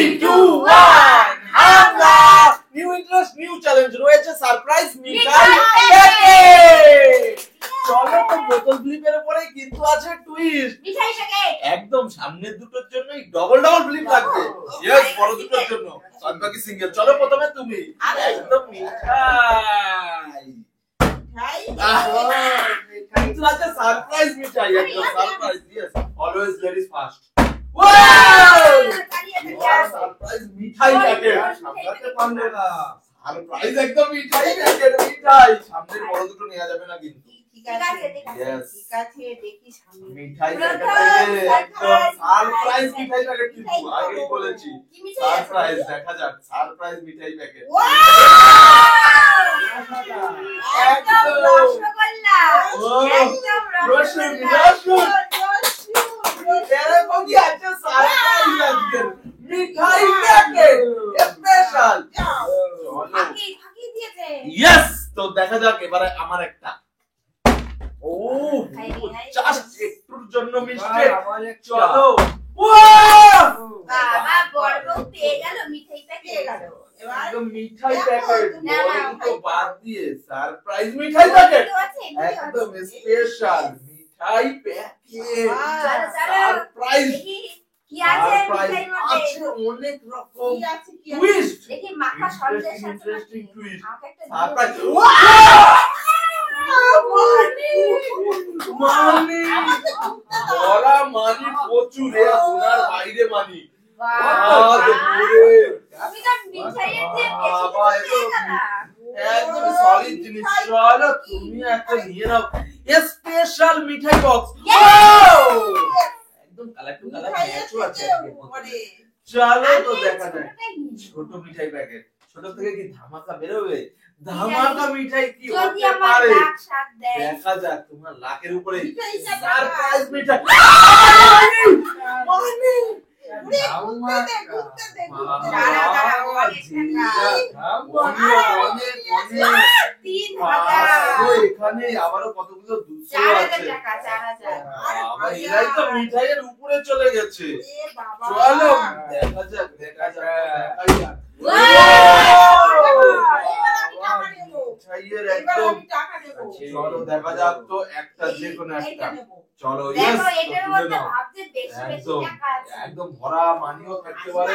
2 1 হামলা new interest new challenge রয়েছে surprise মিঠাই প্যাকেট চলো তো বোতল ফ্লিপের উপরে কিন্তু আছে টুইস্ট মিঠাই প্যাকেট একদম সামনের দুটোর জন্যই ডবল ফ্লিপ লাগবে यस বড় দুটোর জন্য আর বাকি সিঙ্গেল চলো প্রথমে তুমি একদম মিঠাই কিন্তু আছে সারপ্রাইজ মিঠাই একদম surprise yes always ladies first wow surprise মিঠাই প্যাকেট সামলাতে পারলে না সারপ্রাইজ একদম মিঠাই প্যাকেট মিঠাই সামনের বড় দুটো নেওয়া যাবে না কিন্তু ঠিক আছে দেখি সামনে মিঠাই প্যাকেট একদম সারপ্রাইজ মিঠাই প্যাকেট কিন্তু আগেই বলেছি সারপ্রাইজ দেখা যাক সারপ্রাইজ মিঠাই প্যাকেট একদম রসগোল্লা একদম রসগোল্লা এরকম কি আছে সারপ্রাইজ আজকে মিঠাই প্যাকেট স্পেশাল ফাঁকি দিয়েছে यस তো দেখা যাক এবারে আমার একটা ও জাস্ট একটুর জন্য মিষ্টি চলো বাবা বড় পেয়ে গেল মিঠাই প্যাকেট একদম মিঠাই প্যাকেট তো বাদ দিয়ে সারপ্রাইজ মিঠাই প্যাকেট একদম স্পেশাল মিঠাই প্যাকেট সারপ্রাইজ কি আছে মিঠাইয়ের মধ্যে আছে অনেক রকম কি আছে টুইস্ট দেখি মাখা সন্দেশ আছে ইন্টারেস্টিং টুইস্ট আমাকে একটা সারপ্রাইজ মানি বড়া মানি প্রচুর ওনার বাইরে মানি আমি তো মিঠাইয়ের যে বাবা একদম সলিড জিনিস চলো তুমি একটা নিয়ে নাও স্পেশাল মিঠাই বক্স একদম কালারফুল কালার আছে চলো তো দেখা যায় ছোট মিঠাই প্যাকেট ছোট থেকে কি ধামাকা বেরোবে ধামাকা মিঠাই কি যদি হতে আমার পারে লাখ সাত দেয় দেখা যাক তোমার লাখের উপরে সারপ্রাইজ মিঠাই এখানে আবারও কতগুলো 200 আছে এরাই তো মিঠাইয়ের উপরে চলে গেছে চলো দেখা যাক মিঠাইয়ের একদম চলো দেখা যাক তো একটা যে কোনো একটা চলো একদম ভরা মানিও থাকতে পারে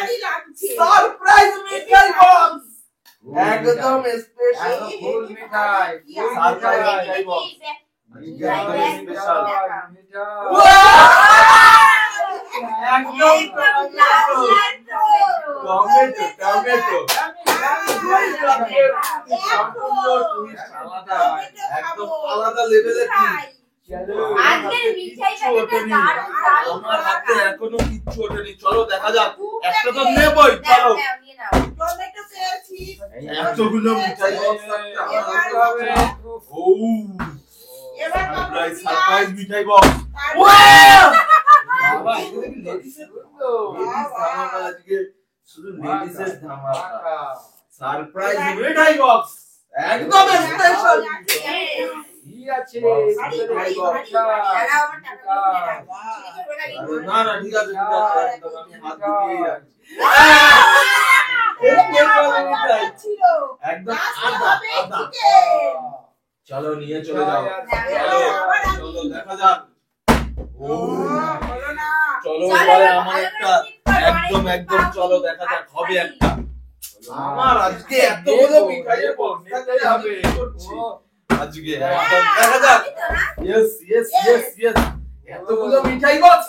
সারপ্রাইজ মিঠাই বক্স একদম স্পেশাল ফুল মিঠাই সারপ্রাইজ মিঠাই বক্স একদম স্পেশাল একদম টমেটো একদম আলাদা লেভেলের আমার হাতে এখনো কিচ্ছু ওঠেনি চলো দেখা যাক একটা তো নেবই চলো এতগুলো মিঠাই সারপ্রাইজ মিঠাই বক্স শুধু লেডিসের ধামাকা সারপ্রাইজ মিঠাই বক্স একদম স্পেশাল আছে না না ঠিক আছে একদম আমি হাত দিয়ে রাখছি একদম আদা চলো নিয়ে চলে যাও চলো দেখা যাক চলো এবারে আমার একটা একদম চলো দেখা যাক হবে একটা আমার আজকে এতগুলো মিঠাইয়ের বক্স নিতে হবে আজকে একদম দেখা যাক ইয়েস এতগুলো মিঠাই বক্স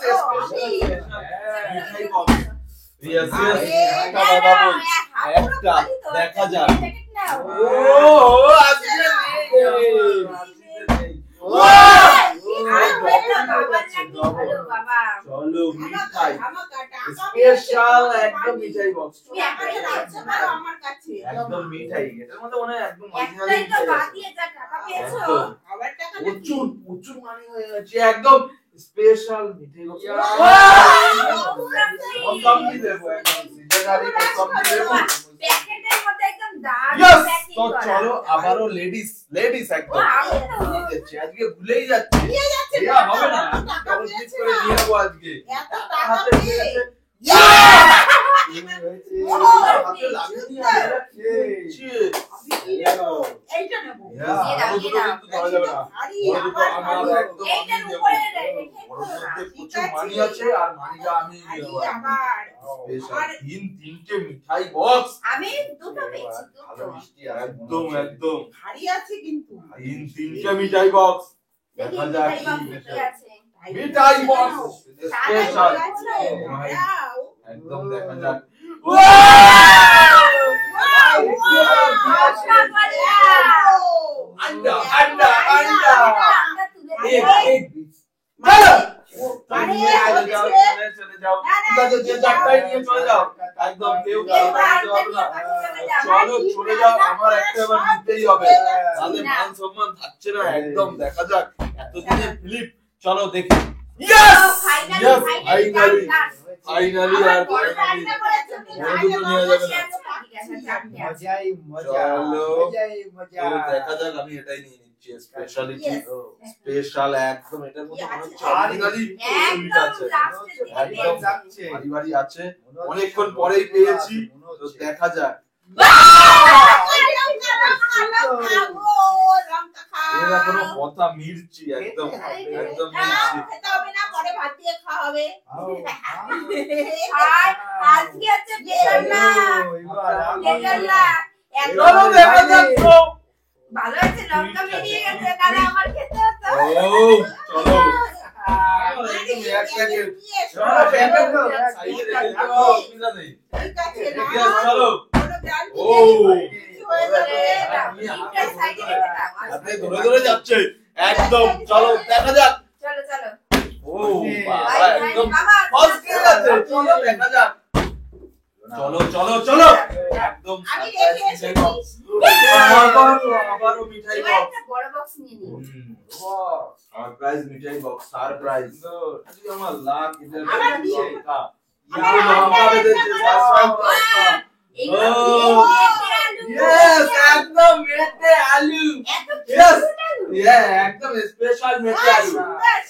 মিঠাই বক্স ইয়েস একটা বাবা বল একটা দেখা যাক আজকে চলো মিঠাই স্পেশাল একদম মিঠাই বক্স একদম মিঠাই এটার মধ্যে মনে হয় একদম প্রচুর মানি হয়ে গেছে একদম স্পেশাল মিঠাই বক্স কমপ্লিট দেবো একদম সিজনারি কমপ্লিট দেবো তো চলো আবারও লেডিস একদম আজকে ভুলেই যাচ্ছি হবে না ডবল ক্লিক করে নিয়ে নেবো আজকে হাতে এইটার উপরে রেখে ওর মধ্যে প্রচুর মানি আছে আর মানিটা আমি স্পেশাল তিনটে মিঠাই বক্স আমি দুটো পেয়েছি ভালো দুটো মিষ্টি একদম একদম ভারী আছে কিন্তু তিনটে মিঠাই বক্স দেখি দেখা যাক মিঠাই কি বক্স কি আছে মিঠাই বক্স স্পেশাল ওয়াও একদম দেখা যাক আন্ডা আন্ডা আন্ডা চলে যাও ঠিক আছে যে চারটাই নিয়ে চলে যাও একদম কেউ চলো চলে যাও আমার একটা এবার নিতেই হবে তাহলে মান সম্মান থাকছে না একদম দেখা যাক এতদিনের ফিলিপ চলো দেখি ইয়েস ইয়েস ফাইনালি ফাইনালি আর ফাইনালি নিয়ে যাবে না মজাই মজা চলো। মজাই মজা তো দেখা যাক আমি এটাই নিয়ে নিচ্ছি স্পেশালিটি স্পেশাল একদম এটার মধ্যে মনে হচ্ছে অরিজিনালি সুইট আছে একদম যাচ্ছে বাড়ি বাড়ি আছে অনেকক্ষণ পরেই পেয়েছি তো দেখা যাক এর এখনো কথা মির্চি একদম একদম মির্চি আজকে হচ্ছে বেলনা বেলনা চলো দেখা যাক তো ভালো আছে লঙ্কা বেরিয়ে গেছে তাহলে আমার খেতে হতো ও চলো এক প্যাকেট চলো প্যাকেট সাইডে রেখে দাও অসুবিধা নেই চলো ও আপনি ধরে ধরে যাচ্ছে একদম চলো দেখা যাক চলো চলো ও বাবা একদম ফার্স্ট গিয়ে যাচ্ছে চলো দেখা যাক চলো চলো চলো একদম আবারও মিঠাই এবার বক্স একটা বড় বক্স নিয়ে নিই সারপ্রাইজ মিঠাই বক্স সারপ্রাইজ আজকে আমার লাক ইধর আমার দিচ্ছে দিয়ে। কা ये लंबा दे देते सारप्রাইজ यस एकदम मेटे आलू यस ये एकदम স্পেশাল মেটে আলু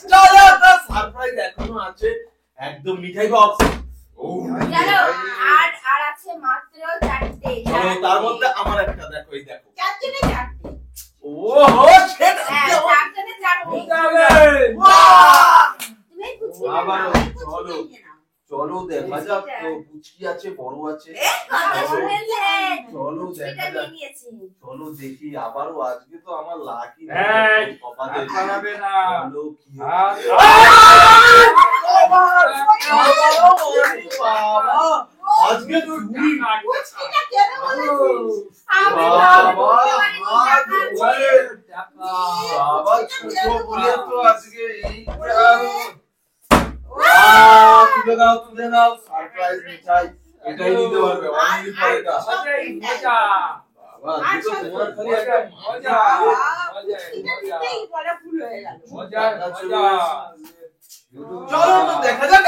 চলো তো সারপ্রাইজ এখনো আছে একদম মিঠাই বক্স ও চলো আর আছে মাত্র 4টে চলো তার মধ্যে আমার একটা দেখো এই দেখো চারজনে চারটে ও হো শেট হ্যাঁ 4জনে 4টে বাহ তুমি বুঝি আবার চলো চলো দেখা যাক তো পুচকি আছে বড় আছে চলো দেখা এটা যাক নিয়েছি চলো দেখি আবারও আজকে তো আমার লাকি এই, কপালে পালাবে না চলো কি বাবা আজকে তো চুরি পুচকিটা কেন বলেছিস আমি বাবা, বাবা বাবা ছোট বলে তো আজকে এই তুলে দাও সারপ্রাইজ মিঠাই এটাই নিতে পারবে অনেকদিন পরে এটা মজাই মজা বাবা আজকে তো তোমার খালি একটা মজা পুচকিটা দিতেই বলা ভুল হয়ে গেল মজা মজা চলো তো দেখা যাক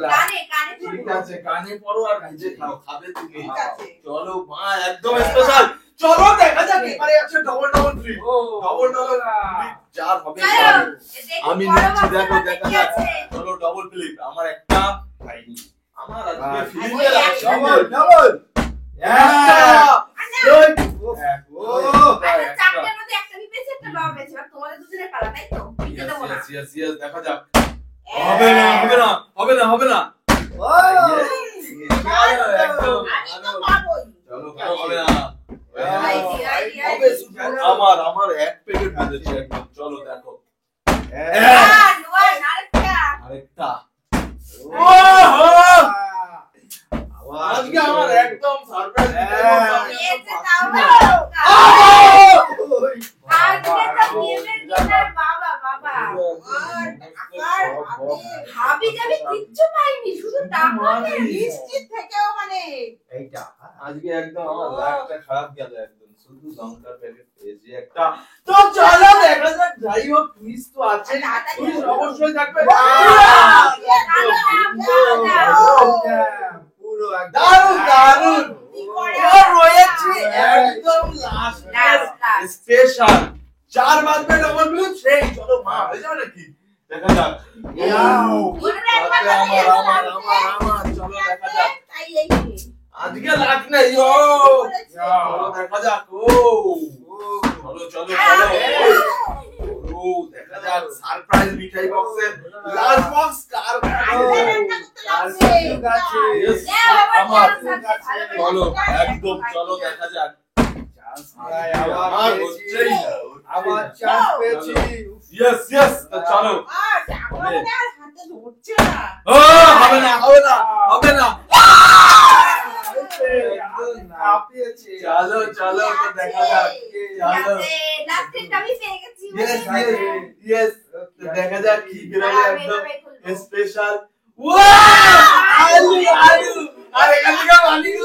কানে কানে ঠিক আছে কানে পড়ো আর ভিজে খাও খাবে তুমি ঠিক আছে। চলো মা একদম স্পেশাল চলো দেখা যাক এবারে আছে ডবল ডবল ফ্রি ও ডবল ডবল চার হবে চলো চার। দেখি আমি বড় নিচ্ছি বক্সের দেখো মধ্যে দেখা কি যাক আছে চলো ডবল ফ্লিপ আমার একটা খাইনি আমার আজকে আচ্ছা। ফিলিং ওই এর একটা। ডবল ডবল আচ্ছা 4টার মধ্যে একটা আমি পেয়েছি একটা বাবা পেয়েছে আর তোমাদের দুজনের পালা তাই তো দিতে দেবো না দেখা যাক হবে না হবে না হবে না হবে না একদম আমি তো পাবোই চলো কারো হবে না হবে শুধু আমার এক প্যাকেট বেঁধেছে একদম চলো দেখো আরেকটা আজকে আমার একদম সারপ্রাইজ ভাবি যাবে কিচ্ছু পাইনি শুধু টাকা নিশ্চিত থেকেও মানে এইটা আজকে একদম আমার লাইফটা খারাপ গেল একদম শুধু লঙ্কার প্যাকেট পেয়েছি একটা তো চলো দেখা যাক যাই হোক টুইস্ট তো আছে টুইস্ট অবশ্যই থাকবে পুরো দারুন দারুন এবার রয়েছে একদম লাস্ট স্পেশাল চার বাজবে ডবল ব্লু সেই চলো মা হয়ে যাবে নাকি দেখা যাক আমার চলো দেখা যাক আজকে লাখ নাই ও বলেছে। চলো দেখা যাক ও চলো চলো চলো ও দেখা যাক সারপ্রাইজ মিঠাই বক্সের লাস্ট বক্স কার আজকে রান্না করতে লাগবে। Yes, আমার চলো একদম চলো দেখা যাক আমার হচ্ছেই না আবার চান্স পেয়েছি ইয়েস ইয়েস চলো আর আমার মনে আর হাতে ধরছে না। ও হবে না হবে না হবে না কাঁপিয়েছি চলো চলো তো দেখা যাক চলো লাস্টেরটা আমি পেয়ে গেছি ইয়েস ইয়েস ইয়েস দেখা যাক কি বেরোবে একদম স্পেশাল আলু আলু আর এখান থেকে বানিয়ে